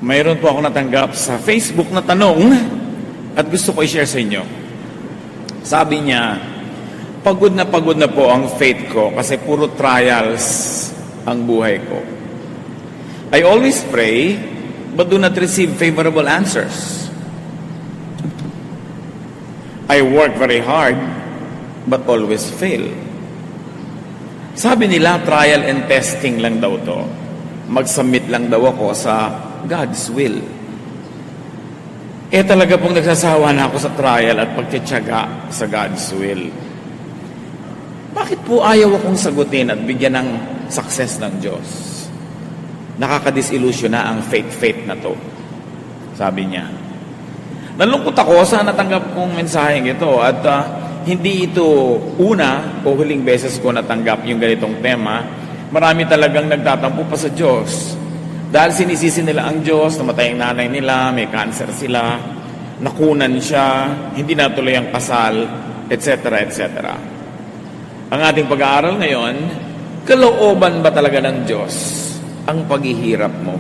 Mayroon po ako natanggap sa Facebook na tanong at gusto ko i-share sa inyo. Sabi niya, pagod na po ang faith ko kasi puro trials ang buhay ko. I always pray but do not receive favorable answers. I work very hard but always fail. Sabi nila, trial and testing lang daw to. Mag-submit lang daw ako sa God's will. Talaga pong nagsasawa na ako sa trial at pagtitiyaga sa God's will. Bakit po ayaw akong sagutin at bigyan ng success ng Diyos? Nakaka-disillusion na ang faith na to. Sabi niya. Nalungkot ako sa natanggap kong mensaheng ito at hindi ito una o huling beses ko natanggap yung ganitong tema. Marami talagang nagtatampo pa sa Diyos. Dahil sinisisi nila ang Diyos, namatay ang nanay nila, may cancer sila, nakunan siya, hindi natuloy ang kasal, etc. etc. Ang ating pag-aaral ngayon, kalooban ba talaga ng Diyos ang paghihirap mo?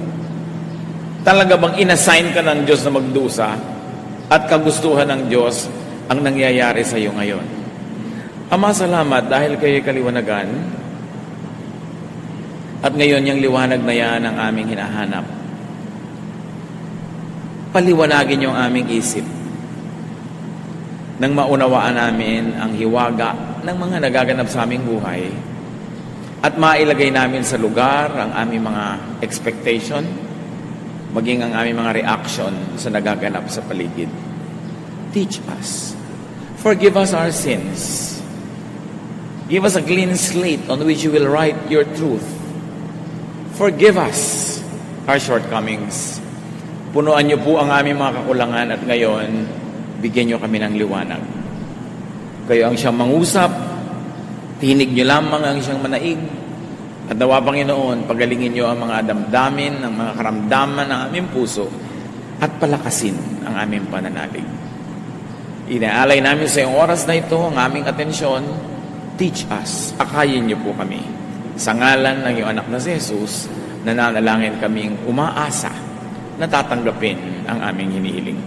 Talaga bang inassign ka ng Diyos na magdusa at kagustuhan ng Diyos ang nangyayari sa iyo ngayon? Ama, salamat dahil kayo'y kaliwanagan. At ngayon, yung liwanag na yan ang aming hinahanap. Paliwanagin yung aming isip nang maunawaan namin ang hiwaga ng mga nagaganap sa aming buhay at mailagay namin sa lugar ang aming mga expectation, maging ang aming mga reaction sa nagaganap sa paligid. Teach us. Forgive us our sins. Give us a clean slate on which you will write your truth. Forgive us our shortcomings. Punuan niyo po ang aming mga kakulangan at ngayon, bigyan niyo kami ng liwanag. Kayo ang siyang mangusap, tinig niyo lamang ang siyang manaig, at nawa, Panginoon, pagalingin niyo ang mga damdamin, ang mga karamdaman ng aming puso, at palakasin ang aming pananalig. Inaalay namin sa iyong oras na ito ang aming atensyon. Teach us, akayin niyo po kami. Sa ngalan ng iyong anak na si Jesus, nananalangin kaming umaasa na tatanggapin ang aming hinihiling.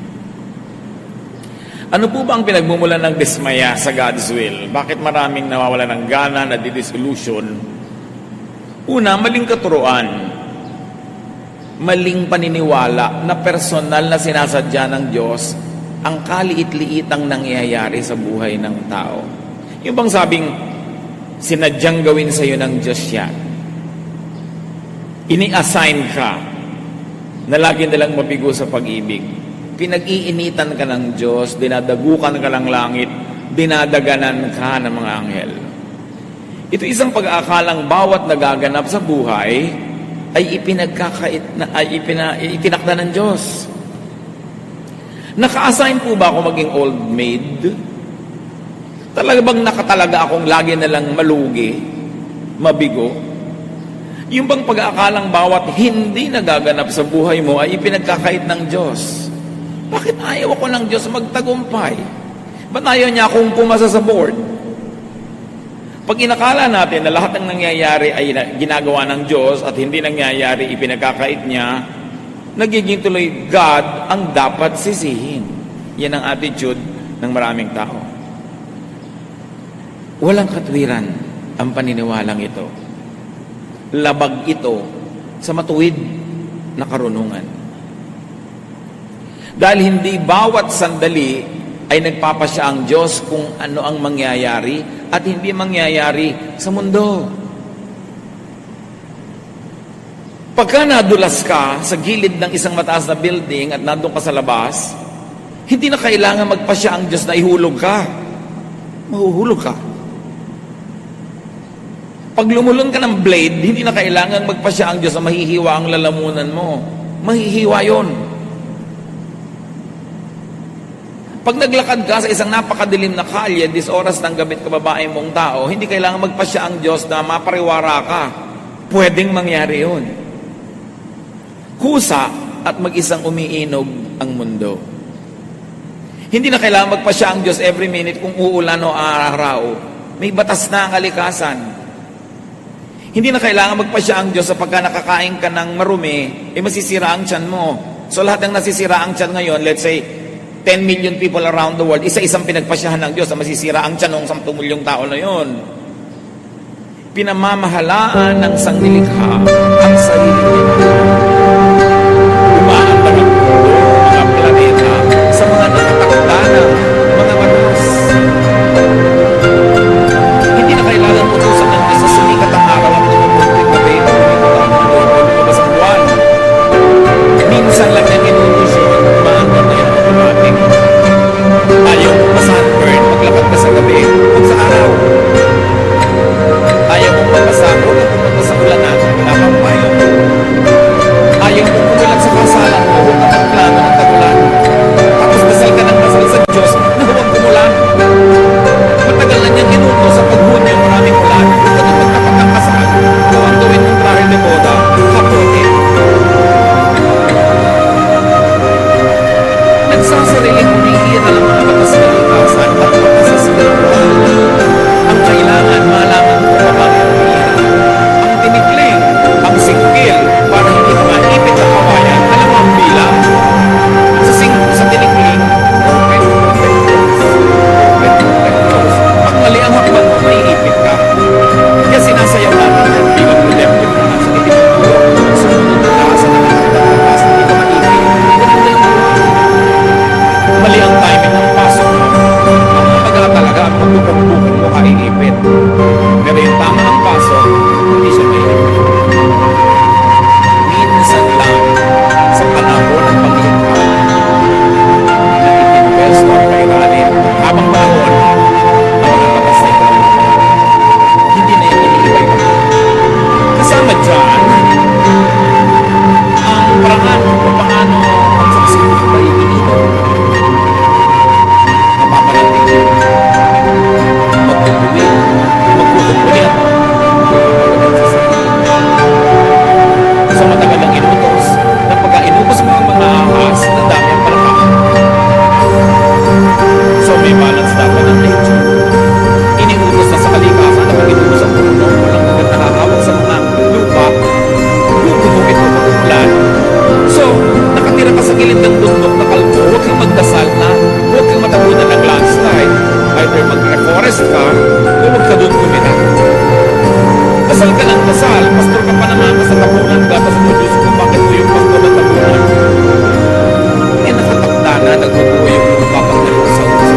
Ano po ba ang pinagmumulan ng dismaya sa God's will? Bakit maraming nawawala ng gana, nadidisillusion? Una, maling katuruan. Maling paniniwala na personal na sinasadya ng Diyos ang kaliit-liitang nangyayari sa buhay ng tao. Yung bang sabing, sinadyang gawin sa iyo ng Diyos yan. Ini-assign ka na lagi nalang mabigo sa pag-ibig. Pinag-iinitan ka ng Diyos, dinadagukan ka ng langit, dinadaganan ka ng mga anghel. Ito isang pag-aakalang bawat nagaganap sa buhay ay itinakda ng Diyos. Naka-assign po ba ako maging old maid? Talaga bang nakatalaga akong lagi na lang malugi, mabigo? Yung bang pag-aakalang bawat hindi nagaganap sa buhay mo ay ipinagkakait ng Diyos? Bakit ayaw ako ng Diyos magtagumpay? Ba't ayaw niya akong pumasa sa board? Pag inakala natin na lahat ng nangyayari ay ginagawa ng Diyos at hindi nangyayari, ipinagkakait niya, nagiging tuloy God ang dapat sisihin. Yan ang attitude ng maraming tao. Walang katwiran ang paniniwalang ito. Labag ito sa matuwid na karunungan. Dahil hindi bawat sandali ay nagpapasya ang Diyos kung ano ang mangyayari at hindi mangyayari sa mundo. Pagka nadulas ka sa gilid ng isang mataas na building at nandun ka sa labas, hindi na kailangan magpasya ang Diyos na ihulog ka. Mahuhulog ka. Pag lumulon ka ng blade, hindi na kailangan magpasya ang Diyos na mahihiwa ang lalamunan mo. Mahihiwa yon. Pag naglakad ka sa isang napakadilim na kalye, this oras ng gabi kababae mong tao, hindi kailangan magpasya ang Diyos na mapariwara ka. Pwedeng mangyari yun. Kusa at mag-isang umiinog ang mundo. Hindi na kailangan magpasya ang Diyos every minute kung uulan o araw. May batas na ang kalikasan. Hindi na kailangan magpasya ang Diyos sapagka nakakain ka ng marumi, masisira ang tiyan mo. So lahat ng nasisira ang tiyan ngayon, let's say, 10 million people around the world, isa-isang pinagpasyahan ng Diyos na masisira ang tiyan ng 10 milyong tao na yon. Pinamamahalaan ng sanglilikha ang sarili nito. Umaandar ang mundo, mga planeta, sa mga nakatakda ng mga batas. Hindi na kailangan utusan ng Diyos sa sumikat ang araw at tumumunting gabi, lumabas ang buwan. Minsan lang yung inutusyon, umaandar na yung automatic. Ayaw mo ma-sunburn, maglakad ka sa gabi, huwag sa araw. Ayaw mong mabasa, huwag kang pumunta sa ulanan, wala kang payo. Ayaw mong pumilag sa kasalan mo, huwag kang magplano ng tagulan. Tapos dasal ka ng dasal sa Diyos na huwag kumulan. Matagal na niyang inuto sa paghunyo yung maraming ulan. Huwag kang magtapat ng kasal, kung ang gawin mong trahe de boda, kaputin. Nagsasariling humihira ang mga batas na likasan at batas sa spiritual. Ang kailangan malaman mo kung bakit humihira. Ang tinigling, ang singgil, para hindi ka maipit sa kawayan, alam mo ang bilang. Sa tinigling, open, close. Pag mali ang hakbang mo, maiipit ka. Kasi nasayaw natin yung bilang redemptive na nasa itinuturo. Sumunod na sa nakakatakas, hindi ka maipit. Ganun lang mo. Mali ang timing ng pasok mo. Ang maga talaga ang pagbubuking mo kaiipit. Pero yung tama ang pasok, hindi siya maiipit. Minsan lang sa panahon ng paglikha na itinvesto ang kairanin habang panahon ang mga batas na ito. Hindi na yung iniibay mo. Kasama dyan ang paraan kung paano ang saksibuto ba iininom. Mapaparating magkukulit, magkukulit. Sa matagal ang inutos, na pagka inubos mo ang mga ahas, na dami ang palakak. So may balance dapat ang nature. Iniutos na sa kalikasan na pag inubos ang puno, walang ugat na hahawak sa mga lupa, gugugupit mo pag-umulan. So, nakatira ka sa gilid ng bundok na kalbo, huwag kang magdasal na, huwag kang matabunan ng landslide. Either mag-reforest ka, o huwag ka doon tumira. Dasal ka ng dasal, pastor ka pa naman sa tapunan ka, tapos mo Diyos kung bakit mo yung pastor ng tapunan. Nakatakda na, nagbubuo yung lupa pag nalong sa uso.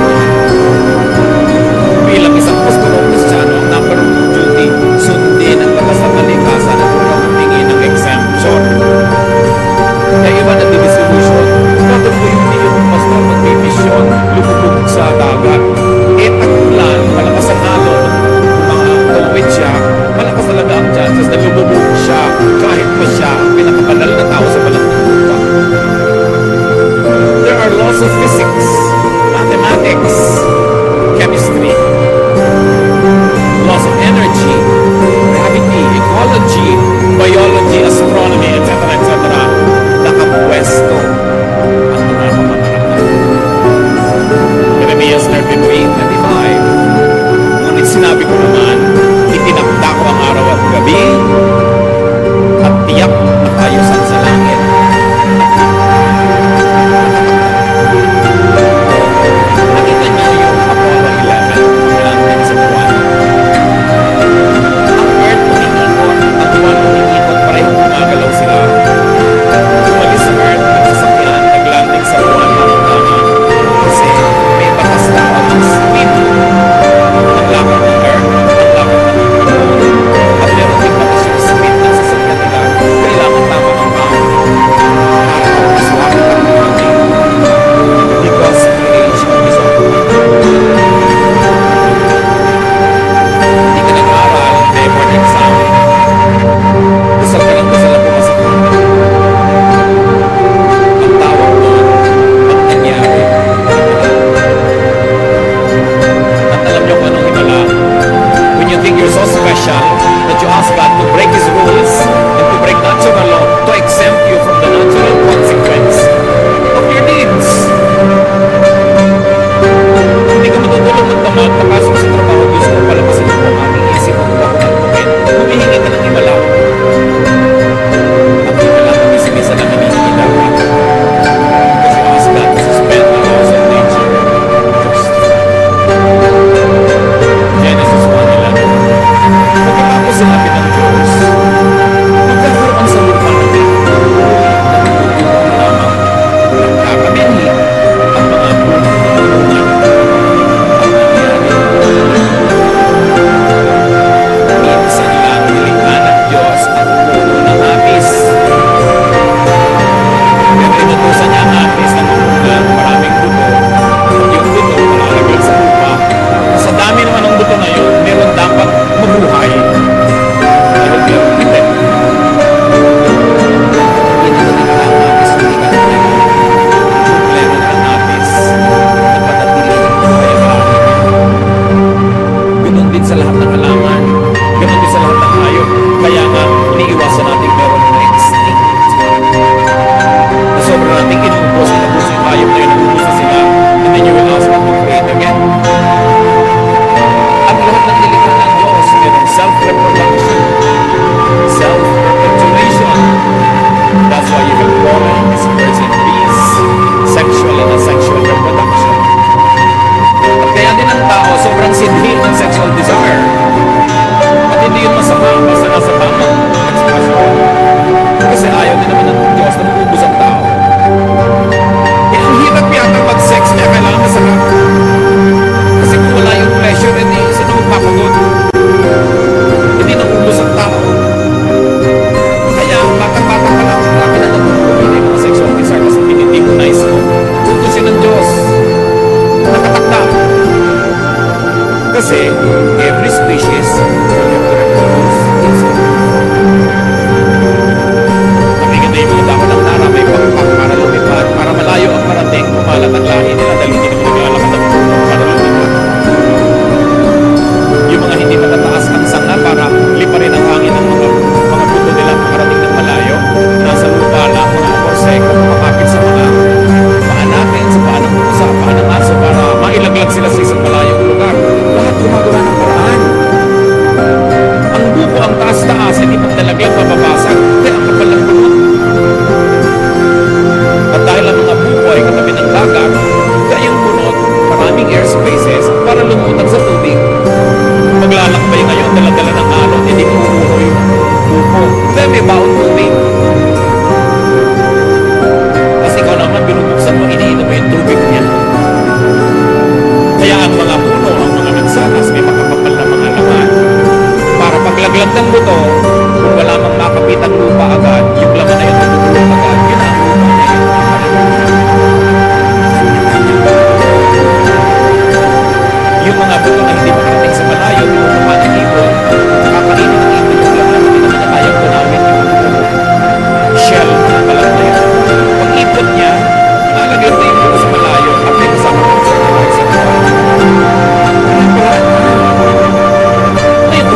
Bilang isang pastor o Kristiyano, ang number one duty, sundin ang batas ng kalikasan at huwag humingi ng exemption. Kaya iba na division, bakit mo yung pastor mag-mission, lumubog sa dagat, tagulan, malakas ang halo, mga tawid siya, malakas talaga ang chances na Kasi every species will have to reproduce itself. Kapigit na yung mga dako ng tara, may pagpak para lumipad, para malayo ang parating, kumalat ang lahi nila dahil hindi naman naglalakad ng puno para lumipad. Yung mga hindi matataas ang sanga para liparin ang hangin ng mga buto nila makarating ng malayo. Nasa lupa lang, mga aporseko, makakapit sa mga paa natin, sa paa ng pusa, paa ng aso para mailaglag sila sa isang malayong lugar. Lahat gumagawa ng paraan. Ang buko, ang taas-taas, hindi pag nalaglag, mababasag, kaya ang kapal ng bunot. At dahil ang mga buko ay katabi ng dagat, kaya yung bunot, maraming air spaces para lumutang sa tubig. Maglalakbay ngayon, dala-dala ng alon, hindi mamuho yung buko. Kaya may baon tubig. Kasi ikaw naman, binubuksan mo, iniinom mo yung tubig niya. Kaya ang mga puno, ang mga mansanas, may makakapal na mga laman. Para paglaglag ng buto, kung wala mang makapit ang lupa agad, yung laman na yun tutulong agad, yun ang lupa na yun. Yung mga buto na hindi makarating sa malayo, yung lupa ng ibon, kakainin ng ibon yung laman, hindi naman na kayang gunawin yung shell na balat na yun. Pag ipot niya, lalagyan na yung buto sa malayo, at may kasama ko sa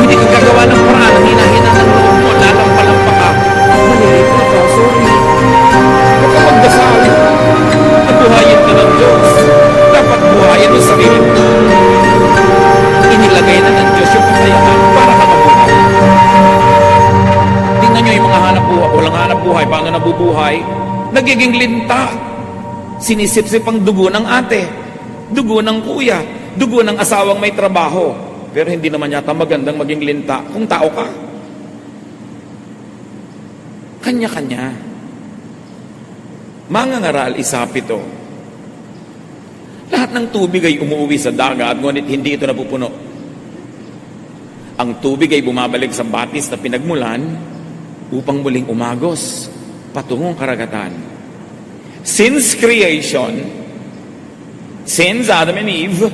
hindi ka gagawa ng paraan, ang hinahinang ng loob mo, lalampalampa ka. Malilito ka, sorry. Huwag ka magdasal. Nabuhayin ka ng Diyos. Dapat buhayin mo sarili mo. Inilagay na ng Diyos yung kakayahan para ka mabuhay. Tingnan nyo yung mga hanap buhay, walang hanap buhay, paano nabubuhay? Nagiging linta. Sinisip-sip ang dugo ng ate, dugo ng kuya, dugo ng asawang may trabaho. Pero hindi naman yata magandang maging linta kung tao ka. Kanya-kanya. Mangangaral, isapito. Lahat ng tubig ay umuwi sa dagat, ngunit hindi ito napupuno. Ang tubig ay bumabalik sa batis na pinagmulan upang muling umagos patungong karagatan. Since creation, since Adam and Eve,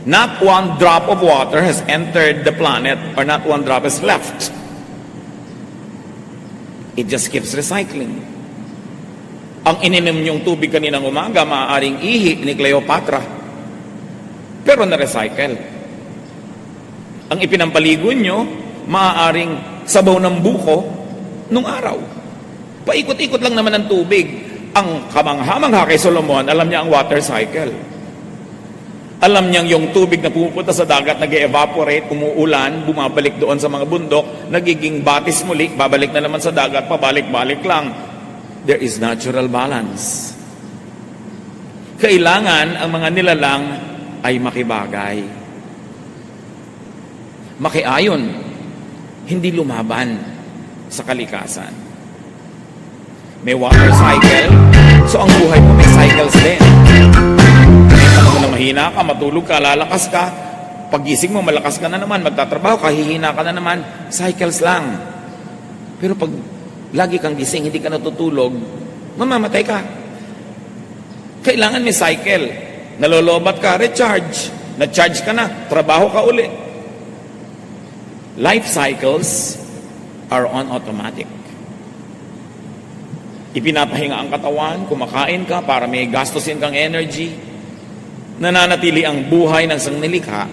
not one drop of water has entered the planet, or not one drop has left. It just keeps recycling. Ang ininom niyong tubig kaninang umaga, maaaring ihi ni Cleopatra, pero na-recycle. Ang ipinampaligo niyo, maaaring sabaw ng buko nung araw. Paikot-ikot lang naman ang tubig. Ang kamangha-mangha kay Solomon, alam niya ang water cycle. Alam niyang yung tubig na pumupunta sa dagat, nag-evaporate, umuulan, bumabalik doon sa mga bundok, nagiging batis muli, babalik na naman sa dagat, pabalik-balik lang. There is natural balance. Kailangan ang mga nilalang ay makibagay. Makiayon, hindi lumaban sa kalikasan. May water cycle, so ang buhay mo may cycles din. Na mahina ka, matulog ka, lalakas ka, pagising mo, malakas ka na naman, magtatrabaho ka, hihina ka na naman, cycles lang. Pero pag lagi kang gising, hindi ka natutulog, mamamatay ka. Kailangan may cycle. Nalolobat ka, recharge. Na-charge ka na, trabaho ka uli. Life cycles are on automatic. Ipinapahinga ang katawan, kumakain ka para may gastusin kang energy. Nananatili ang buhay ng sangnilikha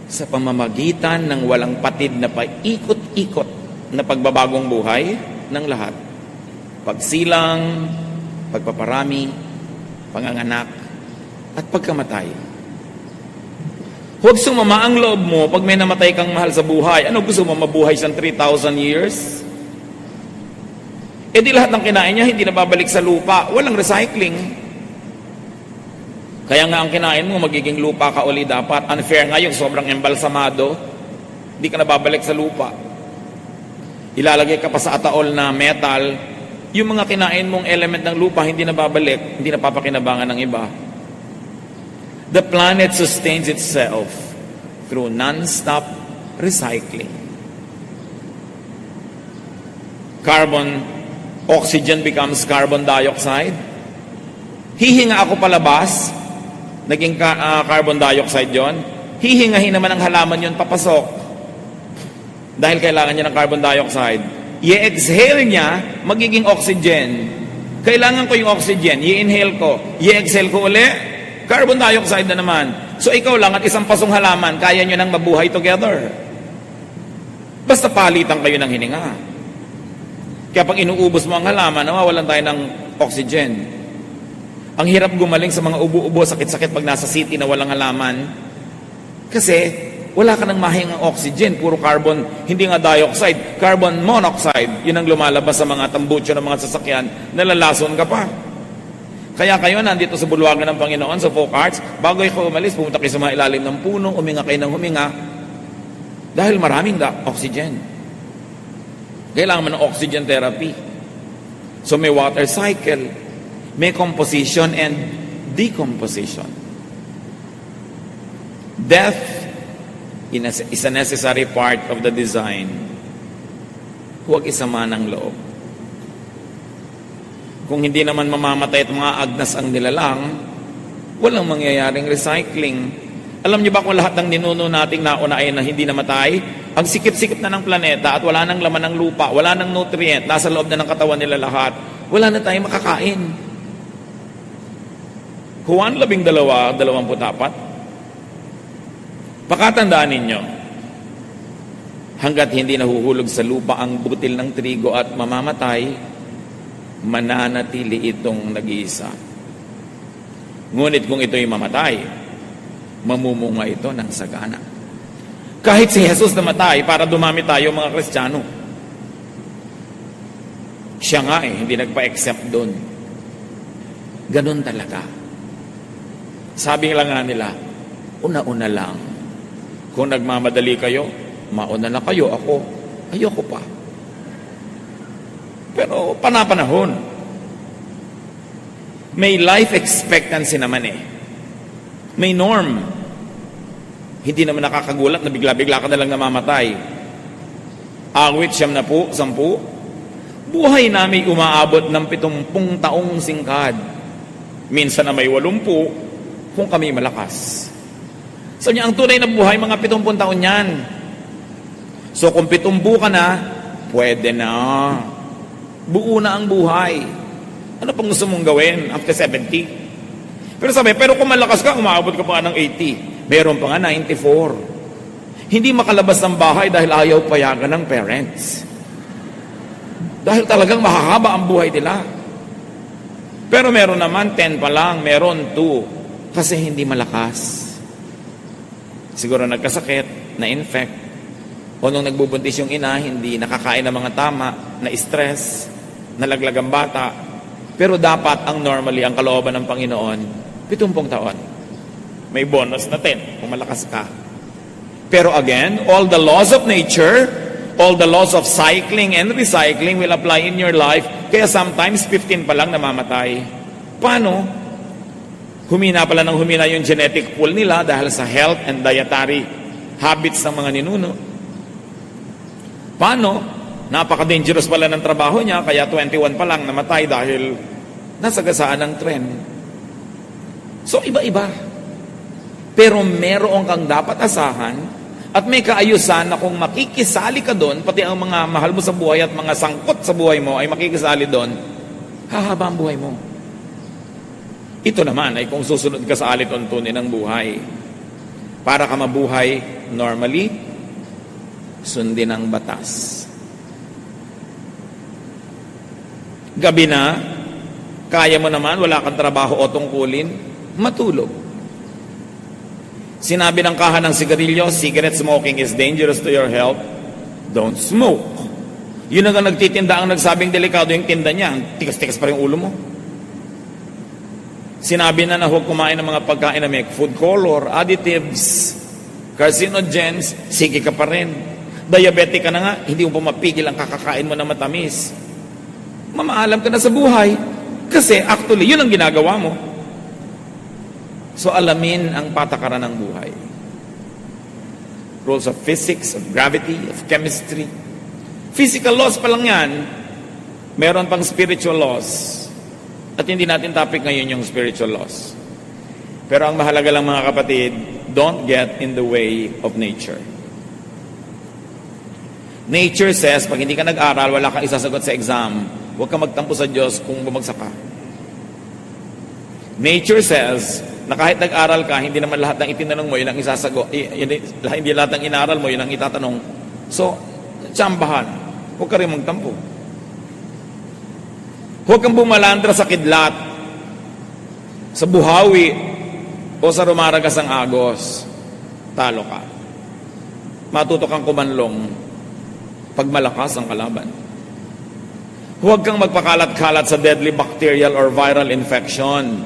sa pamamagitan ng walang patid na paikot-ikot na pagbabagong buhay ng lahat. Pagsilang, pagpaparami, panganganak, at pagkamatay. Huwag sumama ang loob mo pag may namatay kang mahal sa buhay. Ano gusto mo, mabuhay siyang 3,000 years? E di lahat ng kinain niya hindi nababalik sa lupa. Walang recycling. Kaya nga ang kinain mo, magiging lupa ka uli dapat. Unfair nga yung sobrang embalsamado, hindi ka nababalik sa lupa. Ilalagay ka pa sa ataol na metal, yung mga kinain mong element ng lupa, hindi nababalik, hindi napapakinabangan ng iba. The planet sustains itself through non-stop recycling. Oxygen becomes carbon dioxide. Hihinga ako palabas, naging carbon dioxide yon. hihingahin naman ang halaman yun papasok. Dahil kailangan niya ng carbon dioxide. I-exhale niya, magiging oxygen. Kailangan ko yung oxygen, i-inhale ko, i-exhale ko uli, carbon dioxide na naman. So ikaw lang at isang pasong halaman, kaya nyo nang mabuhay together. Basta palitan kayo ng hininga. Kaya pag inuubos mo ang halaman, nawawalan tayo ng oxygen. Ang hirap gumaling sa mga ubo-ubo, sakit-sakit pag nasa city na walang halaman. Kasi wala ka nang mahingang oxygen, puro carbon, hindi nga dioxide, carbon monoxide. Yun ang lumalabas sa mga tambucho ng mga sasakyan, nalalason ka pa. Kaya kayo nandito sa bulwagan ng Panginoon, sa Folk Arts, bago kayo umalis, pumunta kayo sa mga ilalim ng puno, huminga kayo ng huminga, dahil maraming oxygen. Kailangan mo ng oxygen therapy. So may water cycle, may composition and decomposition. Death is a necessary part of the design. Huwag isama ng loob. Kung hindi naman mamamatay at mga agnas ang nilalang, walang mangyayaring recycling. Alam niyo ba kung lahat ng ninuno nating nauna ay na hindi namatay? Ang sikip-sikip na ng planeta at wala nang laman ng lupa, wala nang nutrient, nasa loob na ng katawan nila lahat, wala na tayong makakain. Juan 12:24. Pakatandaan ninyo, hanggat hindi nahuhulog sa lupa ang butil ng trigo at mamamatay, mananatili itong nag-iisa. Ngunit kung ito'y mamatay, mamumunga ito ng sagana. Kahit si Jesus namatay para dumami tayo mga Kristiyano, siya nga hindi nagpa-accept doon. Ganun talaga. Sabi lang nga nila, una-una lang. Kung nagmamadali kayo, mauna na kayo, ako, ayoko pa. Pero panapanahon. May life expectancy naman May norm. Hindi naman nakakagulat na bigla-bigla ka na lang namamatay. Awit 10, 10. Buhay namin umaabot ng 70 taong singkad. Minsan na may 80 kung kami malakas. So niya, ang tunay na buhay, mga 70 taon yan. So kung 70 ka na, pwede na. Buo na ang buhay. Ano pang gusto mong gawin after 70? Pero sabi, pero kung malakas ka, umaabot ka pa ng 80. Meron pa nga 94. Hindi makalabas ng bahay dahil ayaw payagan ng parents. Dahil talagang mahahaba ang buhay nila. Pero meron naman 10 pa lang, meron 2. Kasi hindi malakas. Siguro nagkasakit, na-infect, o nung nagbubuntis yung ina, hindi nakakain ng mga tama, na-stress, nalaglag ang bata. Pero dapat ang normally, ang kalooban ng Panginoon, 70 taon. May bonus na 10 kung malakas ka. Pero again, all the laws of nature, all the laws of cycling and recycling will apply in your life. Kaya sometimes 15 pa lang namamatay. Paano? Humina pala ng humina yung genetic pool nila dahil sa health and dietary habits ng mga ninuno. Paano? Napaka-dangerous pala ng trabaho niya, kaya 21 pa lang namatay dahil nasagasaan ng trend. So, iba-iba. Pero meron kang dapat asahan at may kaayusan na kung makikisali ka doon, pati ang mga mahal mo sa buhay at mga sangkot sa buhay mo ay makikisali doon, hahaba ang buhay mo. Ito naman ay kung susunod ka sa alituntunin ng buhay. Para ka mabuhay normally, sundin ang batas. Gabi na, kaya mo naman, wala kang trabaho o tungkulin, matulog. Sinabi ng kahan ng sigarilyo, cigarette smoking is dangerous to your health. Don't smoke. Yun ang nagtitinda ang nagsabing delikado yung tinda niya. Tikas-tikas pa rin ulo mo. Sinabi na huwag kumain ng mga pagkain na may food color, additives, carcinogens, sige ka pa rin. Diabetic ka na nga, hindi mo pa mapigil ang kakakain mo na matamis. Mamaalam ka na sa buhay. Kasi actually, yun ang ginagawa mo. So alamin ang patakaran ng buhay. Rules of physics, of gravity, of chemistry. Physical laws pa lang yan. Meron pang spiritual laws. At hindi natin topic ngayon yung spiritual laws. Pero ang mahalaga lang mga kapatid, don't get in the way of nature. Nature says, pag hindi ka nag-aral, wala kang isasagot sa exam. Huwag kang magtampo sa Diyos kung bumagsak ka. Nature says, na kahit nag-aral ka, hindi naman lahat ng itinanong mo, yun ang isasagot. Hindi lahat ng inaral mo, yun ang itatanong. So, tsambahan. Huwag ka rin magtampo. Huwag kang bumalandra sa kidlat, sa buhawi, o sa rumaragas ang agos. Talo ka. Matuto kang kumanlong pag malakas ang kalaban. Huwag kang magpakalat-kalat sa deadly bacterial or viral infection.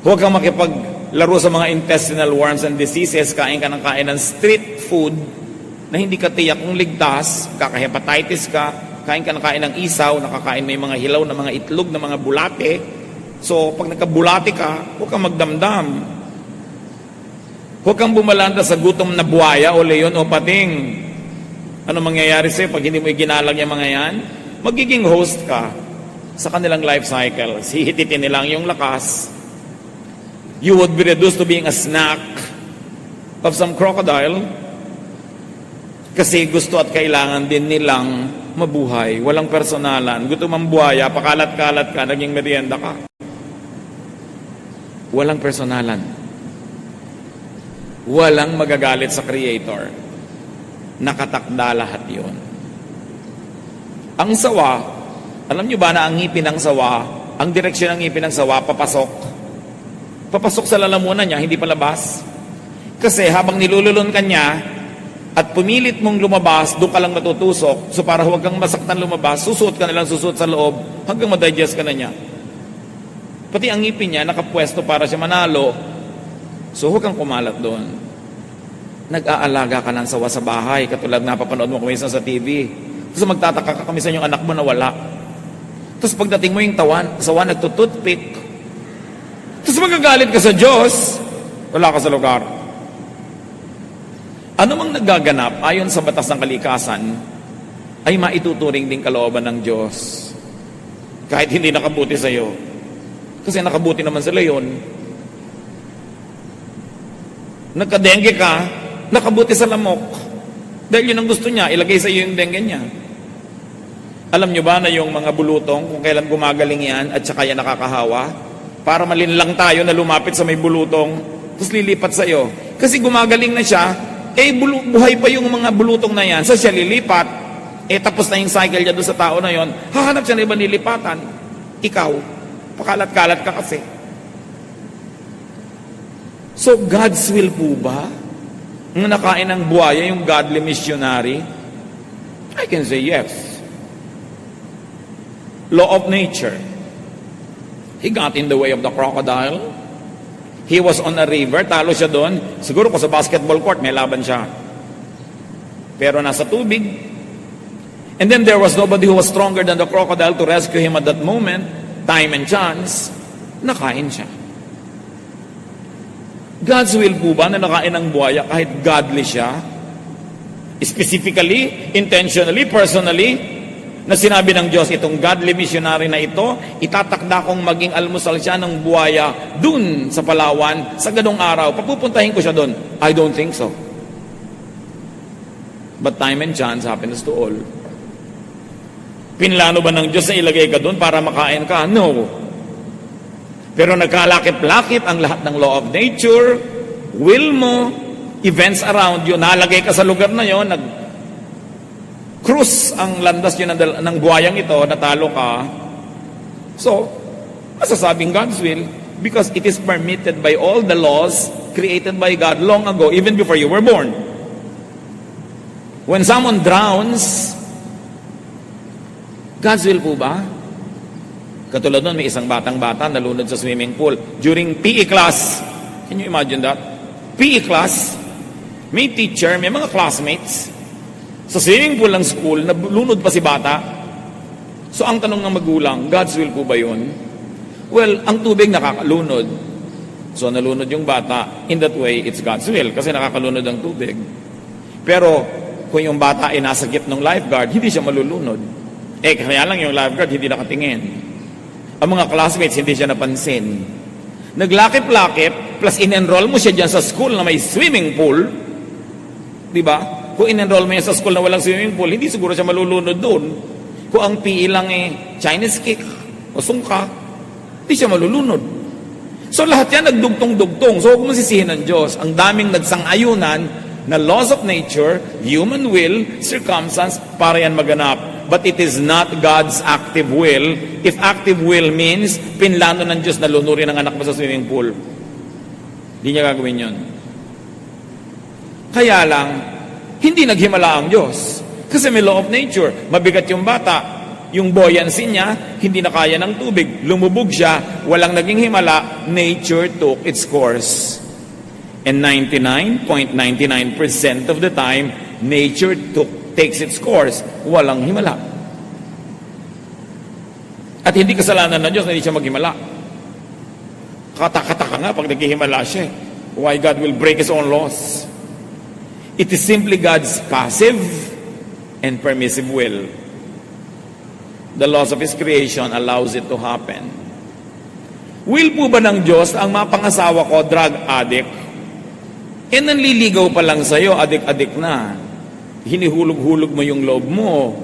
Huwag kang makipaglaro sa mga intestinal worms and diseases. Kain ka ng kain ng street food na hindi ka tiyak kung ligtas. Kaka-hepatitis ka. Kain ka ng kain ng isaw. Nakakain may mga hilaw na mga itlog na mga bulate. So, pag nagkabulate ka, huwag kang magdamdam. Huwag kang bumalanda sa gutom na buhaya o leon o pating. Ano mangyayari sa'yo pag hindi mo iginalag yung mga yan? Magiging host ka sa kanilang life cycle. Hihititin nilang yung lakas. You would be reduced to being a snack of some crocodile kasi gusto at kailangan din nilang mabuhay. Walang personalan. Gutom ang buhaya, pakalat-kalat ka, naging merienda ka. Walang personalan. Walang magagalit sa Creator. Nakatakda lahat yun. Ang sawa, alam nyo ba na ang ngipin ng sawa, ang direksyon ng ngipin ng sawa, papasok. Papasok sa lalamunan niya, hindi palabas. Kasi habang nilululon ka niya, at pumilit mong lumabas, doon ka lang matutusok. So para huwag kang masaktan lumabas, susuot ka na lang susuot sa loob, hanggang madigest ka na niya. Pati ang ngipin niya, nakapwesto para siya manalo. So huwag kang kumalat doon. Nag-aalaga ka ng sawa sa bahay, katulad napapanood mo kumisan sa TV. Tapos magtataka ka kamisan yung anak mo na wala. Tapos pagdating mo yung sawa nagtututpick. Tapos magagalit ka sa Diyos, wala ka sa lugar. Ano mang nagaganap ayon sa batas ng kalikasan, ay maituturing din kalooban ng Diyos. Kahit hindi nakabuti sa iyo. Kasi nakabuti naman sila yun. Nagka-dengue ka, nakabuti sa lamok. Dahil yun ang gusto niya, ilagay sa iyo yung dengue niya. Alam nyo ba na yung mga bulutong, kung kailan gumagaling yan at saka yan nakakahawa, para malinlang tayo na lumapit sa may bulutong, tapos lilipat sa iyo. Kasi gumagaling na siya, buhay pa yung mga bulutong na yan, sa siya lilipat, tapos na yung cycle niya doon sa tao na yon, hahanap siya na iba nilipatan. Ikaw, pakalat-kalat ka kasi. So, God's will po ba? Ang nakain ng buhaya, yung godly missionary? I can say yes. Law of nature. He got in the way of the crocodile. He was on a river, talo siya doon. Siguro kung sa basketball court, may laban siya. Pero nasa tubig. And then there was nobody who was stronger than the crocodile to rescue him at that moment. Time and chance, nakain siya. God's will po ba na nakain ng buhaya kahit godly siya? Specifically, intentionally, personally, na sinabi ng Diyos, itong godly missionary na ito, itatakda kong maging almusal siya ng buhaya dun sa Palawan, sa ganong araw. Papupuntahin ko siya dun. I don't think so. But time and chance happens to all. Pinlano ba ng Diyos na ilagay ka dun para makain ka? No. Pero nagkalakip-lakip ang lahat ng law of nature, will mo, events around you, nalagay ka sa lugar na yon, nag-cruise ang landas yun ng buhayang ito, natalo ka. So, masasabing God's will, because it is permitted by all the laws created by God long ago, even before you were born. When someone drowns, God's will po ba? Katulad nun, may isang batang-bata nalunod sa swimming pool during PE class. Can you imagine that? PE class, may teacher, may mga classmates. Sa swimming pool ng school, nalunod pa si bata. So ang tanong ng magulang, God's will po ba yun? Well, ang tubig nakakalunod. So nalunod yung bata. In that way, it's God's will kasi nakakalunod ang tubig. Pero kung yung bata ay nasa gitna ng lifeguard, hindi siya malulunod. Kaya lang yung lifeguard hindi nakatingin. Ang mga classmates, hindi siya napansin. naglakip-lakip, plus in-enroll mo siya dyan sa school na may swimming pool, di ba? Kung in-enroll mo yan sa school na walang swimming pool, hindi siguro siya malulunod doon. Kung ang PE lang Chinese cake o sungka, hindi siya malulunod. So lahat yan nagdugtong-dugtong. So huwag mo sisihin ng Diyos. Ang daming nagsang-ayunan na laws of nature, human will, circumstance, para yan maganap. But it is not God's active will. If active will means, pinlano ng Diyos na lunurin ang anak mo sa swimming pool. Hindi niya gagawin yun. Kaya lang, hindi naghimala ang Diyos. Kasi may law of nature. Mabigat yung bata. Yung buoyancy niya, hindi na kaya ng tubig. Lumubog siya, walang naging himala, nature took its course. And 99.99% of the time, nature takes its course. Walang himala. At hindi kasalanan ng Diyos na hindi siya maghimala. Kataka-taka nga pag naghihimala siya. Why God will break His own laws? It is simply God's passive and permissive will. The laws of His creation allows it to happen. Will po ba ng Diyos ang mapangasawa ko, drug addict? Nanliligaw pa lang sa'yo, adik-adik na. Hinihulog-hulog mo yung loob mo.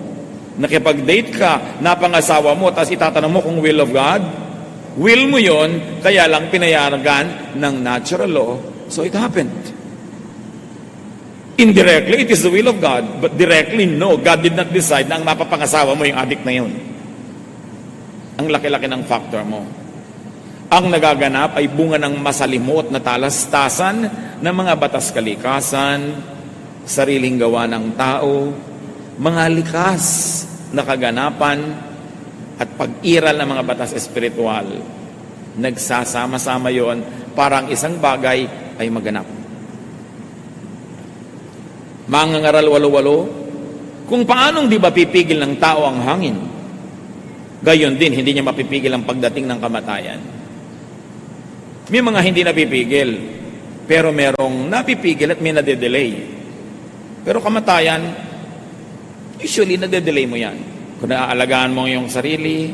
Nakipag-date ka, napangasawa mo, tapos itatanong mo kung will of God? Will mo yon, kaya lang pinayagan ng natural law, so it happened. Indirectly, it is the will of God, but directly, no. God did not decide na ang mapapangasawa mo yung addict na yun. Ang laki-laki ng factor mo. Ang nagaganap ay bunga ng masalimot na talastasan ng mga batas kalikasan, sariling gawa ng tao, mga likas na kaganapan, at pag-iral ng mga batas espiritual. Nagsasama-sama yon para ang isang bagay ay maganap. Mangangaral walo-walo, kung paanong di ba pipigil ng tao ang hangin, gayon din, hindi niya mapipigil ang pagdating ng kamatayan. May mga hindi napipigil, pero merong napipigil at may nade-delay. Pero kamatayan, usually nade-delay mo yan. Kung naaalagaan mo yung sarili,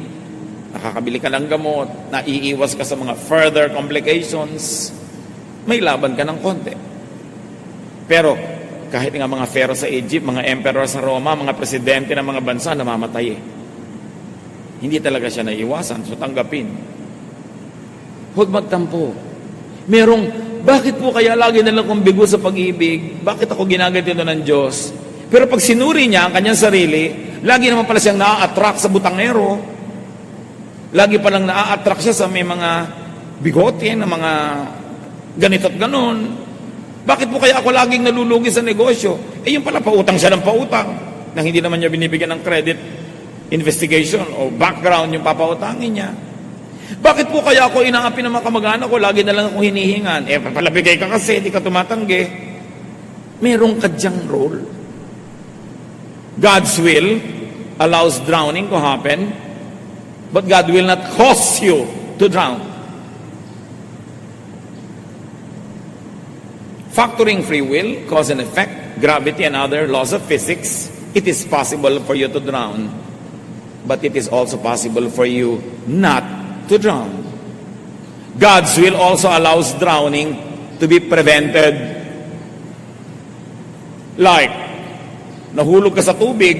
nakakabili ka ng gamot, naiiwas ka sa mga further complications, may laban ka ng konti. Pero kahit nga mga pharaoh sa Egypt, mga emperor sa Roma, mga presidente ng mga bansa, namamatay eh. Hindi talaga siya naiiwasan, so tanggapin. Huwag magtampo. Bakit po kaya lagi nalang kong bigo sa pag-ibig? Bakit ako ginaganito ng Diyos? Pero pag sinuri niya ang kanyang sarili, lagi naman pala siyang naa-attract sa butangero. Lagi palang naa-attract siya sa may mga bigote, na mga ganito at ganon. Bakit po kaya ako laging nalulugi sa negosyo? Yung pala, pautang siya ng pautang, nang hindi naman niya binibigyan ng credit investigation o background yung papautangin niya. Bakit po kaya ako inaapi ng mga kamag-anak ko, lagi na lang akong hinihingan? Palabigay ka kasi, di ka tumatanggi. Merong kadyang role. God's will allows drowning to happen, but God will not cause you to drown. Factoring free will, cause and effect, gravity and other laws of physics, it is possible for you to drown, but it is also possible for you not to drown. God's will also allows drowning to be prevented. Like, nahulog ka sa tubig,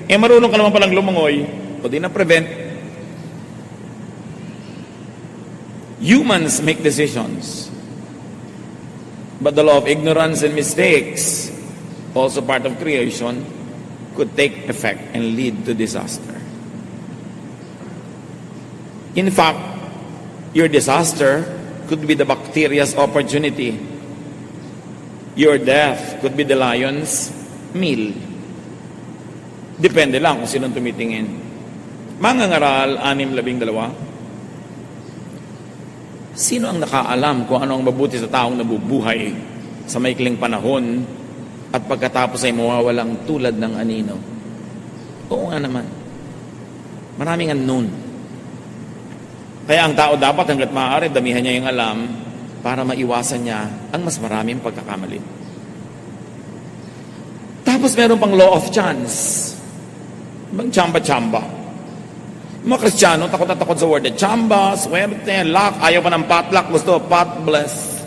marunong ka naman palang lumangoy, o di na-prevent. Humans make decisions. But the law of ignorance and mistakes, also part of creation, could take effect and lead to disaster. In fact, your disaster could be the bacteria's opportunity. Your death could be the lion's meal. Depende lang kung sinong tumitingin. Mangangaral, 6:12. Sino ang nakaalam kung ano ang mabuti sa taong nabubuhay sa maikling panahon at pagkatapos ay mawawalang tulad ng anino? Oo nga naman. Maraming unknown. Kaya ang tao dapat hanggat maaari, damihan niya yung alam para maiwasan niya ang mas maraming pagkakamali. Tapos meron pang law of chance. Ibang tsamba-tsamba. Mga Kristiyano, takot na takot sa word. Chamba, swerte, luck, ayaw pa ng potluck, gusto, pot bless.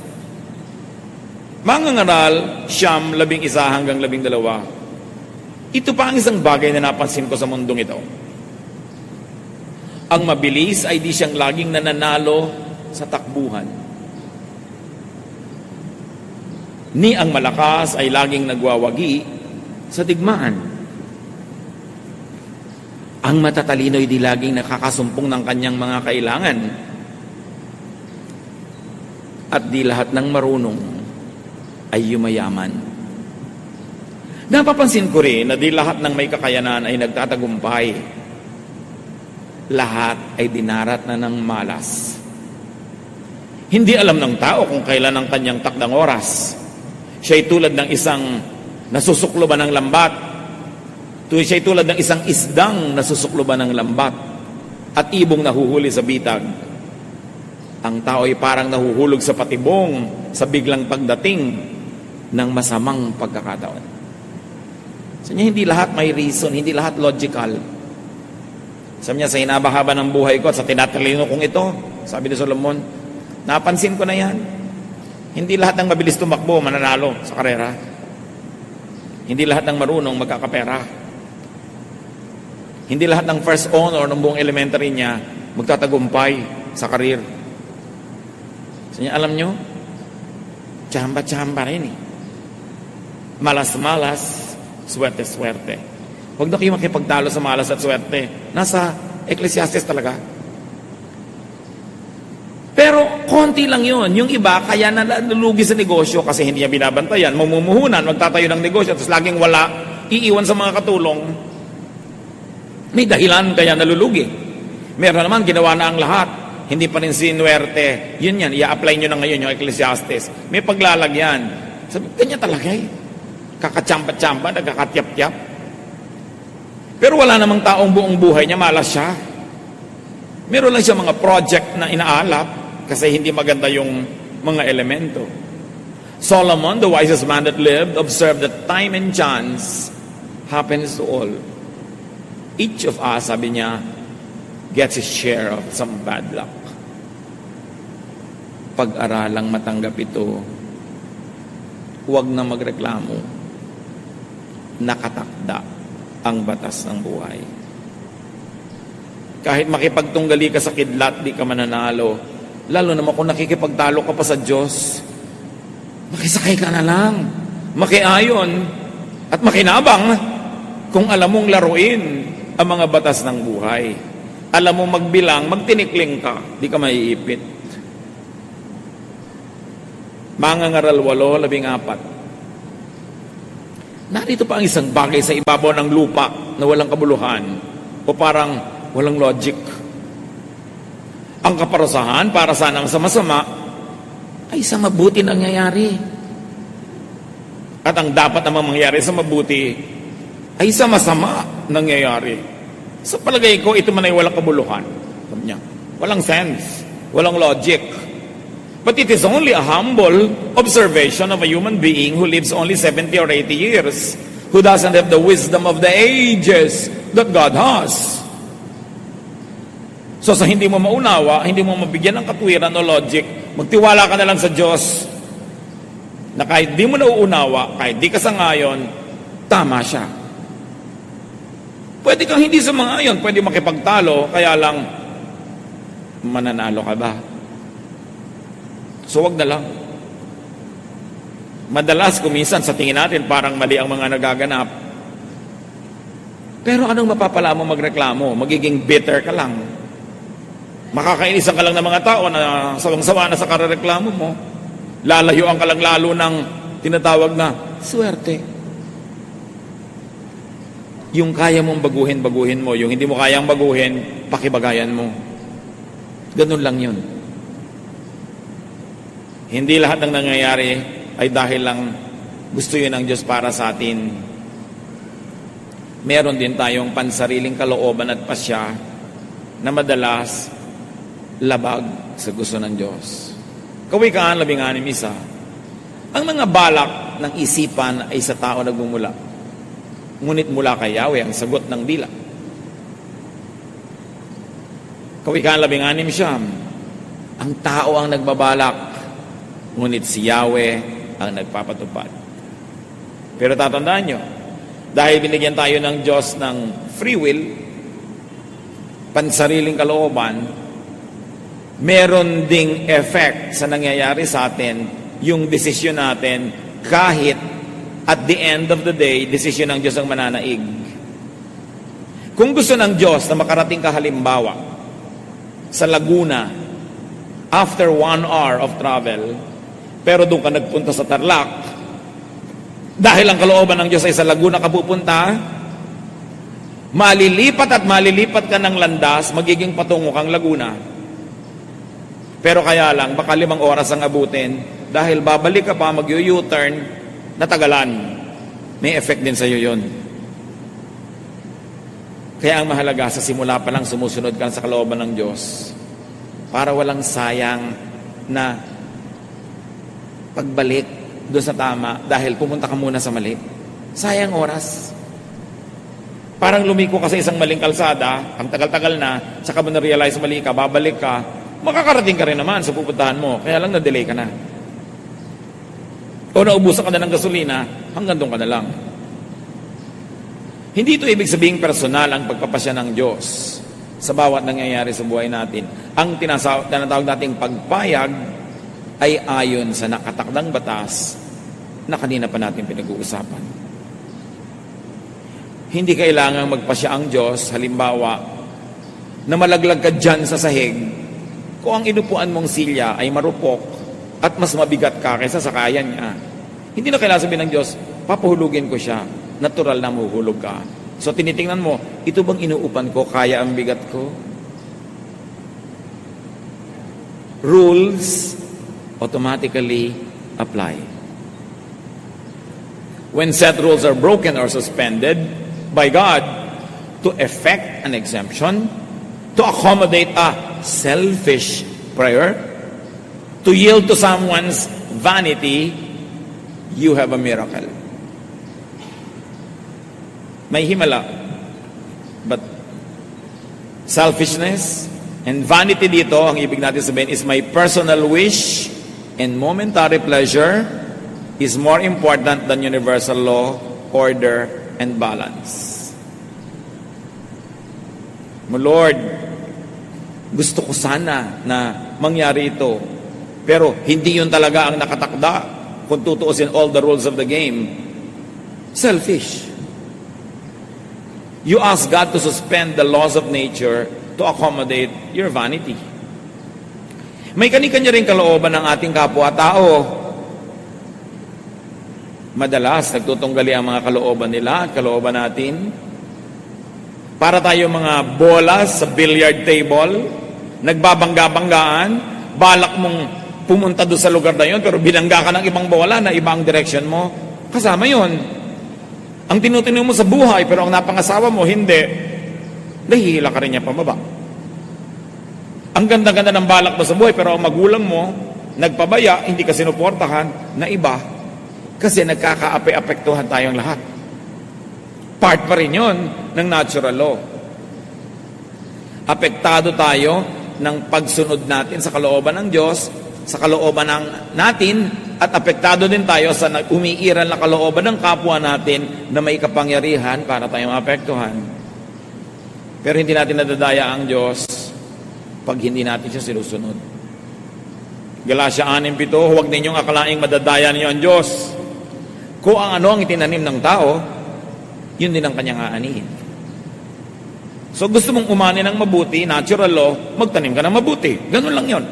Mga ngaral, siyam, 11 hanggang 12. Ito pa ang isang bagay na napansin ko sa mundong ito. Ang mabilis ay di siyang laging nananalo sa takbuhan. Ni ang malakas ay laging nagwawagi sa digmaan. Ang matatalino ay di laging nakakasumpong ng kanyang mga kailangan. At di lahat ng marunong ay yumayaman. Napapansin ko rin na di lahat ng may kakayanan ay nagtatagumpay. Lahat ay dinarat na ng malas. Hindi alam ng tao kung kailan ang kanyang takdang oras. Siya'y tulad ng isang nasusukloban ng lambat. Siya'y tulad ng isang isdang nasusukloban ng lambat at ibong nahuhuli sa bitag. Ang tao ay parang nahuhulog sa patibong sa biglang pagdating ng masamang pagkakataon. So niya, hindi lahat may reason, hindi lahat logical. Sabi niya, sa hinabahaba ng buhay ko at sa tinatalino kong ito, sabi ni Solomon, napansin ko na yan. Hindi lahat ng mabilis tumakbo mananalo sa karera. Hindi lahat ng marunong magkakapera. Hindi lahat ng first honor ng buong elementary niya magtatagumpay sa karir. So niya, alam nyo, tsamba-tsamba rin eh. Malas-malas, swerte-swerte. Huwag na kayo makipagtalo sa malas at swerte. Nasa Ecclesiastes talaga. Pero konti lang yon. Yung iba, kaya nalulugi sa negosyo kasi hindi niya binabantayan. Mamumuhunan, magtatayo ng negosyo, tapos laging wala, iiwan sa mga katulong. May dahilan kaya nalulugi. Meron naman, ginawa na ang lahat. Hindi pa rin sinuwerte. Yun yan, i-apply nyo na ngayon yung Ecclesiastes. May paglalagyan. Sabi, ganyan talaga eh. Kakatsampa-tsampa, nagkakatyap-tyap. Pero wala namang taong buong buhay niya, malas siya. Meron lang siya mga project na inaalap kasi hindi maganda yung mga elemento. Solomon, the wisest man that lived, observed that time and chance happens to all. Each of us, sabi niya, gets his share of some bad luck. Pag-aralang matanggap ito, huwag na magreklamo. Nakatakda ang batas ng buhay. Kahit makipagtunggali ka sa kidlat, di ka mananalo. Lalo naman kung nakikipagtalo ka pa sa Diyos, makisakay ka na lang, makiayon, at makinabang kung alam mong laruin ang mga batas ng buhay. Alam mong magbilang, magtinikling ka, di ka maiipit. Mangangaral 8:14. Narito pa ang isang bagay sa ibabaw ng lupa na walang kabuluhan o parang walang logic. Ang kaparusahan para sana sa masama ay sa mabuti nangyayari. At ang dapat namang mangyari sa mabuti ay sa masama nangyayari. Sa palagay ko, ito man ay walang kabuluhan. Sabi niya, walang sense, walang logic. But it is only a humble observation of a human being who lives only 70 or 80 years, who doesn't have the wisdom of the ages that God has. So sa hindi mo maunawa, hindi mo mabigyan ng katwiran o logic, magtiwala ka na lang sa Diyos na kahit di mo nauunawa, kahit di ka sangayon, tama siya. Pwede kang hindi sumangayon, pwede makipagtalo, kaya lang mananalo ka ba? So wag na lang. Madalas kuminsan sa tingin natin parang mali ang mga nagaganap. Pero anong mapapala mo magreklamo? Magiging bitter ka lang. Makakainisan ka lang ng mga tao na sawang-sawa na sa karereklamo mo. Lalayuan ka lang lalo ng tinatawag na swerte. Yung kaya mong baguhin, baguhin mo. Yung hindi mo kayang baguhin, pakibagayan mo. Ganun lang yun. Hindi lahat ng nangyayari ay dahil lang gusto yun ng Diyos para sa atin. Meron din tayong pansariling kalooban at pasya na madalas labag sa gusto ng Diyos. Kawikaan 16:1. Ang mga balak ng isipan ay sa tao nagmumula. Ngunit mula kay Yahweh ang sagot ng dila. Kawikaan 16, ang tao ang nagbabalak, ngunit si Yahweh ang nagpapatupad. Pero tatandaan nyo, dahil binigyan tayo ng Diyos ng free will, pansariling kalooban, meron ding effect sa nangyayari sa atin yung desisyon natin kahit at the end of the day, desisyon ng Diyos ang mananaig. Kung gusto ng Diyos na makarating ka halimbawa sa Laguna after 1 hour of travel, pero doon ka nagpunta sa Tarlac, dahil ang kalooban ng Diyos ay sa Laguna ka pupunta, malilipat at malilipat ka ng landas, magiging patungo kang Laguna. Pero kaya lang, baka 5 oras ang abutin, dahil babalik ka pa, mag-U-turn, natagalan. May effect din sa iyo yun. Kaya ang mahalaga, sa simula pa lang sumusunod ka sa kalooban ng Diyos para walang sayang na pagbalik doon sa tama dahil pumunta ka muna sa mali. Sayang oras. Parang lumiko ka sa isang maling kalsada, ang tagal-tagal na, saka mo na-realize mali ka, babalik ka, makakarating ka rin naman sa pupuntahan mo, kaya lang na-delay ka na. O naubusan ka na ng gasolina, hanggang doon ka na lang. Hindi ito ibig sabihin personal ang pagpapasya ng Diyos sa bawat nangyayari sa buhay natin. Ang tinatawag nating pagpayag ay ayon sa nakatakdang batas na kanina pa natin pinag-uusapan. Hindi kailangang magpasya ang Diyos, halimbawa, na malaglag ka dyan sa sahig kung ang inupuan mong silya ay marupok at mas mabigat ka kaysa sa kaya niya. Hindi na kailangan sabihin ng Diyos, papuhulugin ko siya, natural na mahuhulog ka. So tinitingnan mo, ito bang inuupan ko, kaya ang bigat ko? Rules automatically apply. When set rules are broken or suspended by God to effect an exemption, to accommodate a selfish prayer, to yield to someone's vanity, you have a miracle. May himala. But selfishness and vanity dito, ang ibig natin sabihin is my personal wish and momentary pleasure is more important than universal law, order, and balance. Lord, gusto ko sana na mangyari ito, pero hindi yun talaga ang nakatakda kung tutuusin all the rules of the game. Selfish. You ask God to suspend the laws of nature to accommodate your vanity. May kani-kanya rin kalooban ng ating kapwa-tao. Madalas, nagtutunggali ang mga kalooban nila at kalooban natin. Para tayo mga bola sa billiard table, nagbabangga-banggaan, balak mong pumunta doon sa lugar na yun, pero binangga ka ng ibang bola na ibang direction mo, kasama yun. Ang tinutino mo sa buhay, pero ang napangasawa mo, hindi. Nahihila ka rin niya pababa. Ang ganda-ganda ng balak mo sa buhay, pero ang magulang mo, nagpabaya, hindi ka sinuportahan, na iba, kasi nagkakaape-apektuhan tayong lahat. Part pa rin yun ng natural law. Apektado tayo ng pagsunod natin sa kalooban ng Diyos, sa kalooban natin, at apektado din tayo sa umiiral na kalooban ng kapwa natin na may kapangyarihan para tayo maapektuhan. Pero hindi natin nadadaya ang Diyos pag hindi natin siya sinusunod. Galatia 6:7, huwag ninyong akalaing madadaya ninyo ang Diyos. Kung ang ano ang itinanim ng tao, yun din ang kanyang aanihin. So gusto mong umani ng mabuti, natural law, magtanim ka ng mabuti. Ganun lang yun.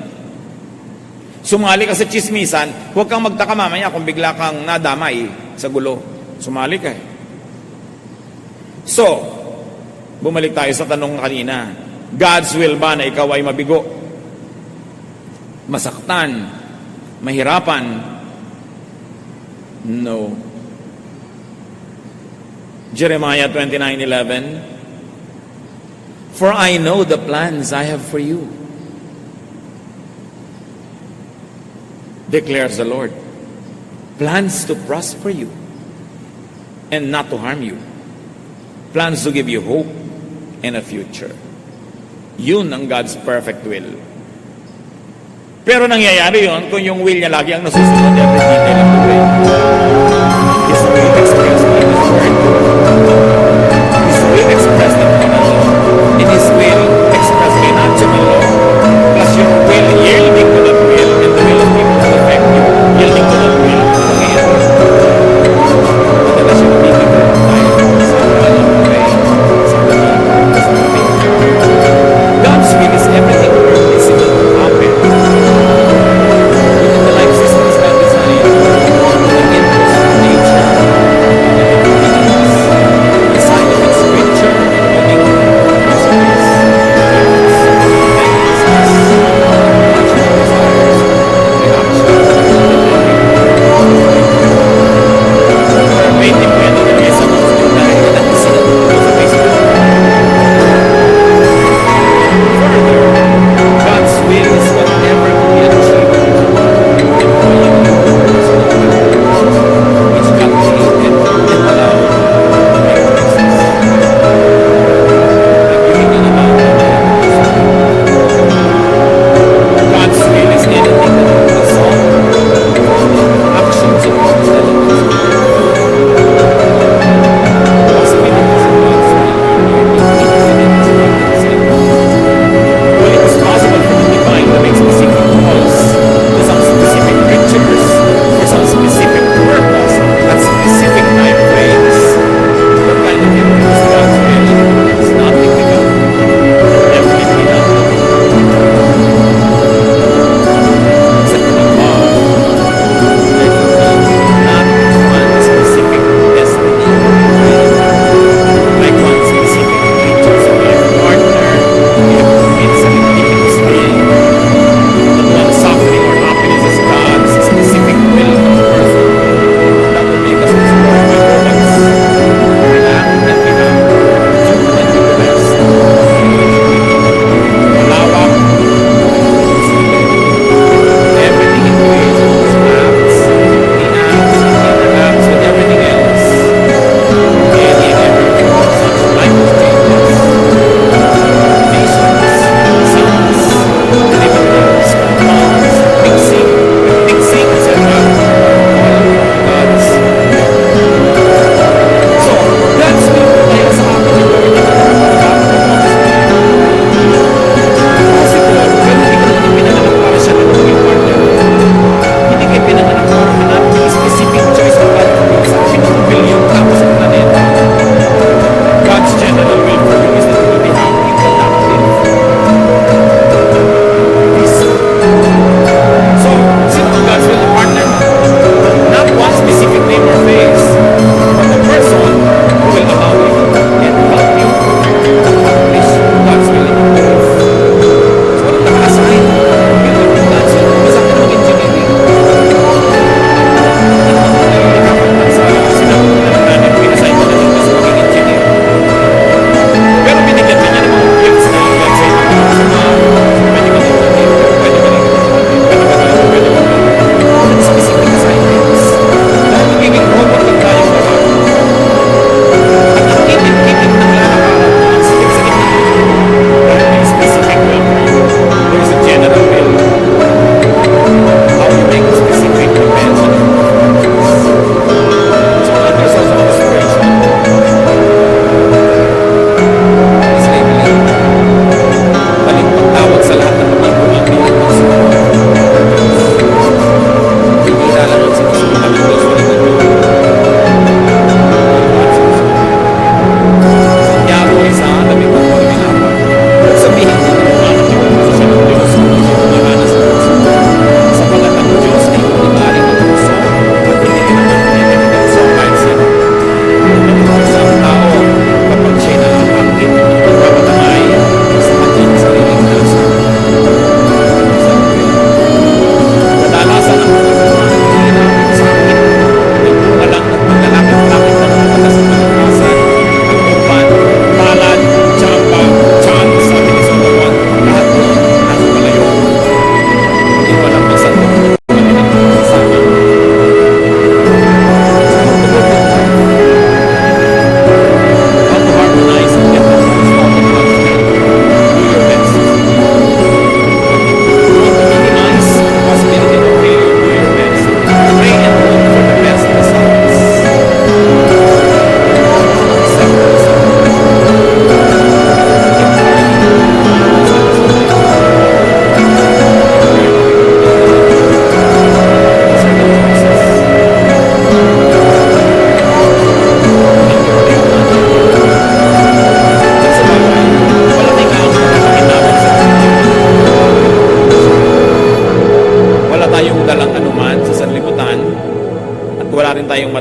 Sumali ka sa chismisan, huwag kang magtaka mamaya kung bigla kang nadamay sa gulo. Sumali ka eh. So, bumalik tayo sa tanong kanina. God's will ba na ikaw ay mabigo? Masaktan? Mahirapan? No. Jeremiah 29:11, for I know the plans I have for you, declares the Lord. Plans to prosper you and not to harm you. Plans to give you hope and a future. Yun ang God's perfect will. Pero nangyayari yon kung yung will niya lagi ang nasusunod every detail of the way. His will expressed in His word. His will expressed in command. In His will expressed by natural law. Plus your will yielding to that will and the will of people who affect you. Yielding to that will. Nangyayari. Madalas yung bibigyan tayo sa along the way. Sa pagiging. God's will is everything permissible to happen within the life systems God designed, within His nature, within His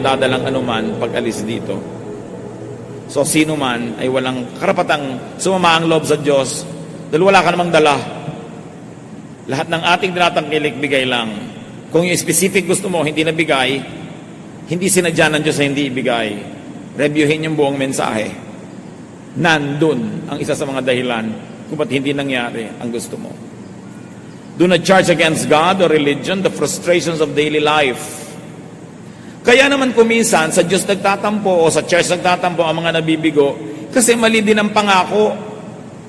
madadalang anuman pag alis dito. So sino man ay walang karapatang sumama ang loob sa Diyos dahil wala ka namang dala. Lahat ng ating tinatangkilik, bigay lang. Kung yung specific gusto mo, hindi nabigay, hindi sinadya ng Diyos na hindi ibigay. Reviewin yung buong mensahe. Nandun ang isa sa mga dahilan kung ba't hindi nangyari ang gusto mo. Do not charge against God or religion the frustrations of daily life. Kaya naman kuminsan sa Diyos nagtatampo o sa church nagtatampo ang mga nabibigo kasi mali din ang pangako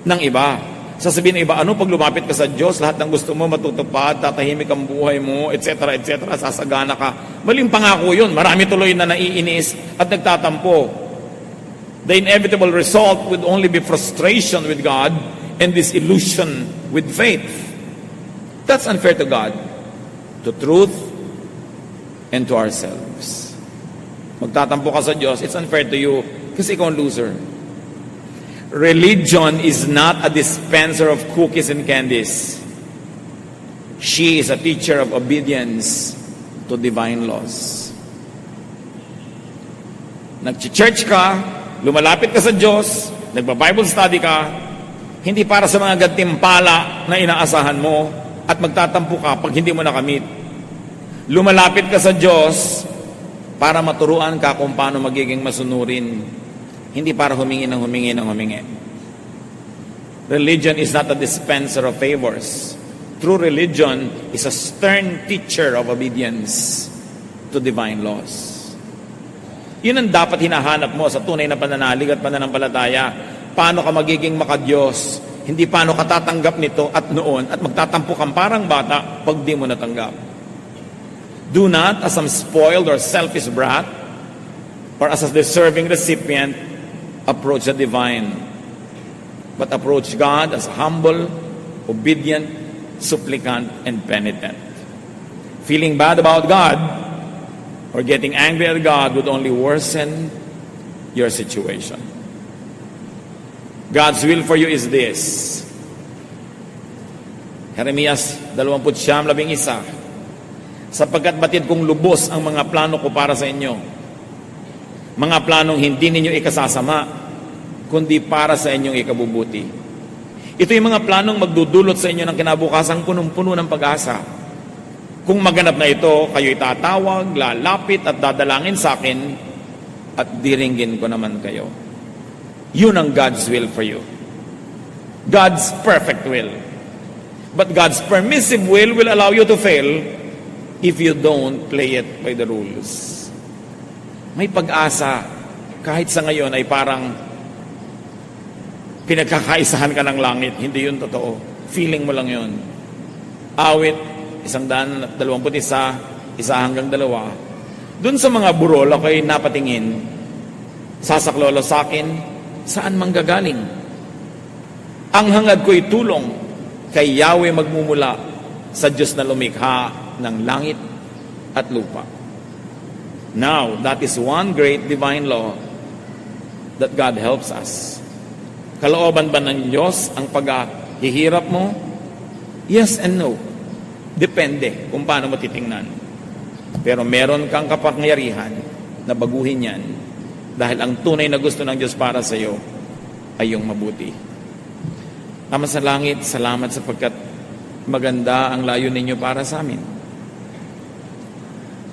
ng iba. Sasabihin ng iba, ano pag lumapit ka sa Diyos, lahat ng gusto mo matutupad, tatahimik ang buhay mo, etc., etc., sasagana ka. Maling pangako yun. Marami tuloy na naiinis at nagtatampo. The inevitable result would only be frustration with God and disillusion with faith. That's unfair to God, to truth, and to ourselves. Magtatampo ka sa Diyos, it's unfair to you kasi ikaw ang loser. Religion is not a dispenser of cookies and candies. She is a teacher of obedience to divine laws. Nag-church ka, lumalapit ka sa Diyos, nagba-Bible study ka, hindi para sa mga gantimpala na inaasahan mo at magtatampo ka pag hindi mo nakamit. Lumalapit ka sa Diyos para maturuan ka kung paano magiging masunurin, hindi para humingi ng humingi ng humingi. Religion is not a dispenser of favors. True religion is a stern teacher of obedience to divine laws. Yun ang dapat hinahanap mo sa tunay na pananalig at pananampalataya. Paano ka magiging makadiyos? Hindi paano ka tatanggap nito at noon at magtatampo kang parang bata pag di mo natanggap. Do not, as some spoiled or selfish brat, or as a deserving recipient, approach the divine, but approach God as humble, obedient, supplicant, and penitent. Feeling bad about God or getting angry at God would only worsen your situation. God's will for you is this. Jeremias 29:11. Sapagkat batid kong lubos ang mga plano ko para sa inyo. Mga planong hindi ninyo ikasasama, kundi para sa inyong ikabubuti. Ito yung mga planong magdudulot sa inyo ng kinabukasang punong-puno ng pag-asa. Kung maganap na ito, kayo'y tatawag, lalapit at dadalangin sa akin at diringgin ko naman kayo. Yun ang God's will for you. God's perfect will. But God's permissive will allow you to fail if you don't play it by the rules. May pag-asa kahit sa ngayon ay parang pinagkakaisahan ka ng langit. Hindi yun totoo. Feeling mo lang yun. Awit 121, 1 hanggang 2. Dun sa mga burol ako'y napatingin, sasaklolo sa akin, saan manggagaling? Ang hangad ko'y tulong kay Yahweh magmumula sa Diyos na lumikha ng langit at lupa. Now, that is one great divine law that God helps us. Kalooban ba ng Diyos ang paghihirap mo? Yes and no. Depende kung paano mo titingnan. Pero meron kang kapangyarihan na baguhin yan dahil ang tunay na gusto ng Diyos para sa iyo ay yung mabuti. Ama sa langit, salamat sapagkat maganda ang layunin niyo para sa amin.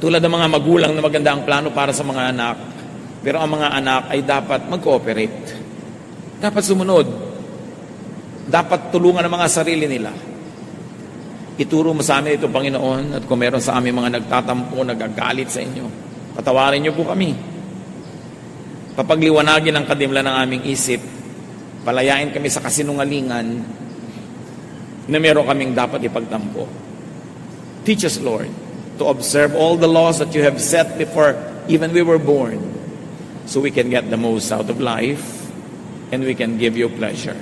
Tulad ng mga magulang na maganda ang plano para sa mga anak, pero ang mga anak ay dapat mag-cooperate. Dapat sumunod. Dapat tulungan ang mga sarili nila. Ituro mo sa amin ito, Panginoon, at kung meron sa amin mga nagtatampo, nagagalit sa inyo, patawarin niyo po kami. Papagliwanagin ang kadimlan ng aming isip, palayain kami sa kasinungalingan na meron kaming dapat ipagtampo. Teach us, Lord, to observe all the laws that you have set before even we were born, so we can get the most out of life and we can give you pleasure.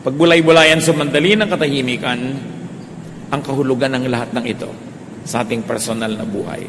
Pagbulay-bulayan sumandali ng katahimikan ang kahulugan ng lahat ng ito sa ating personal na buhay.